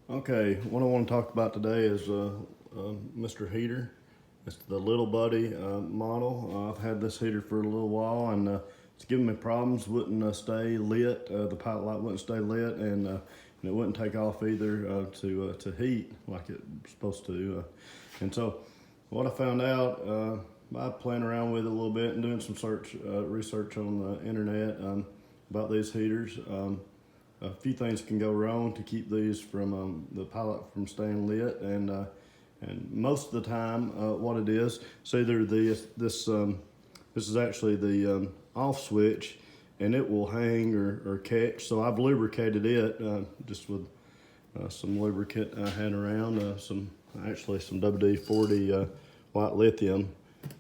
Okay, what I want to talk about today is Mr. Heater. It's the Little Buddy model. I've had this heater for a little while, and it's giving me problems. Wouldn't stay lit. The pilot light wouldn't stay lit, and it wouldn't take off either to heat like it's supposed to. And so, what I found out by playing around with it a little bit and doing some research on the internet about these heaters. A few things can go wrong to keep these from the pilot from staying lit, and most of the time, what it is, it's either this is actually the off switch, and it will hang or catch. So I've lubricated it just with some lubricant I had around, some WD-40 white lithium.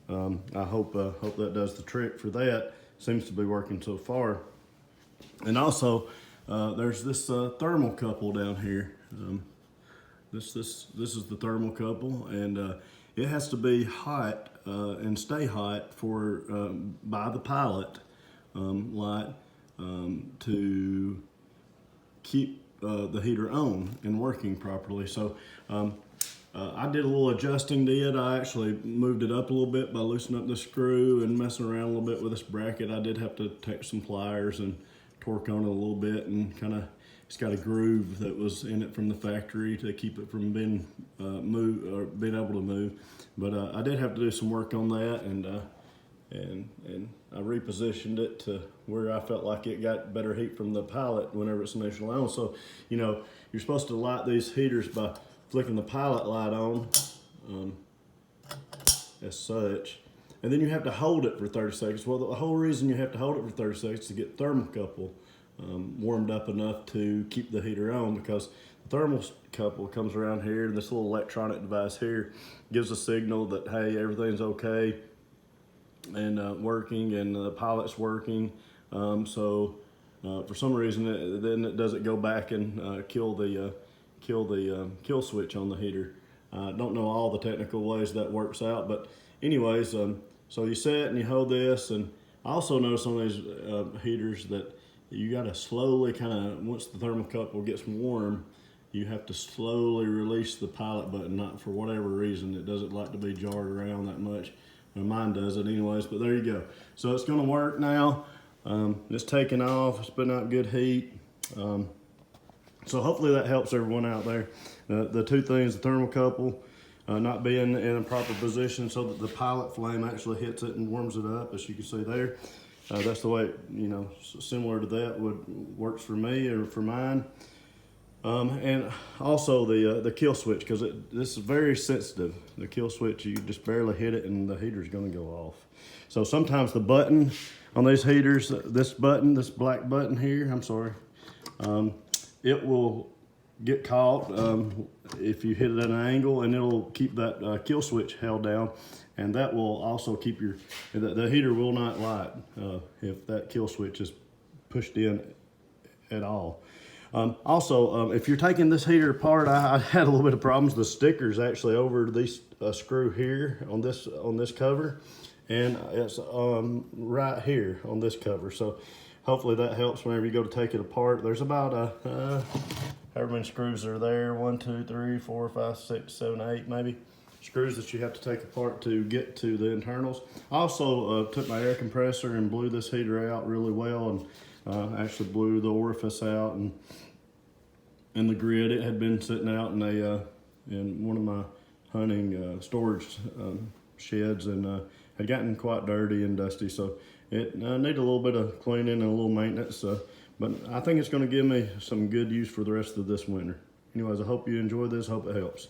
I hope that does the trick for that. Seems to be working so far, and also. There's this thermocouple down here. This is the thermocouple, and it has to be hot and stay hot for by the pilot light to keep the heater on and working properly. So I did a little adjusting to it. I actually moved it up a little bit by loosening up the screw and messing around a little bit with this bracket. I did have to take some pliers and torque on it a little bit, and it's got a groove that was in it from the factory to keep it from being being able to move. But I did have to do some work on that, and I repositioned it to where I felt like it got better heat from the pilot whenever it's initially on. So you're supposed to light these heaters by flicking the pilot light on as such. And then you have to hold it for 30 seconds. Well, the whole reason you have to hold it for 30 seconds is to get thermocouple warmed up enough to keep the heater on, because the thermocouple comes around here, and this little electronic device here gives a signal that, hey, everything's okay and working, and the pilot's working. So for some reason, then it doesn't go back and kill the kill switch on the heater. I don't know all the technical ways that works out, but anyways, so you set and you hold this, and I also noticed on these heaters that you got to slowly once the thermocouple gets warm, you have to slowly release the pilot button. Not for whatever reason, it doesn't like to be jarred around that much. Mine does it anyways, but there you go. So it's gonna work now. It's taking off, it's putting out good heat. So hopefully that helps everyone out there. The two things, the thermocouple, not being in a proper position so that the pilot flame actually hits it and warms it up, as you can see there. That's the way, similar to that works for me or for mine. And also the kill switch, because this is very sensitive. The kill switch, you just barely hit it and the heater's gonna go off. So sometimes the button on these heaters, this black button here, it will get caught if you hit it at an angle, and it'll keep that kill switch held down, and that will also keep the heater will not light if that kill switch is pushed in at all. Also, if you're taking this heater apart, I had a little bit of problems. The sticker's actually over this screw here on this cover, and it's right here on this cover. So hopefully that helps whenever you go to take it apart. There's about however many screws are there, 1, 2, 3, 4, 5, 6, 7, 8 maybe screws that you have to take apart to get to the internals. I also took my air compressor and blew this heater out really well, and actually blew the orifice out and the grid. It had been sitting out in one of my hunting storage sheds, and had gotten quite dirty and dusty, so it needed a little bit of cleaning and a little maintenance, but I think it's going to give me some good use for the rest of this winter. Anyways, I hope you enjoy this. Hope it helps.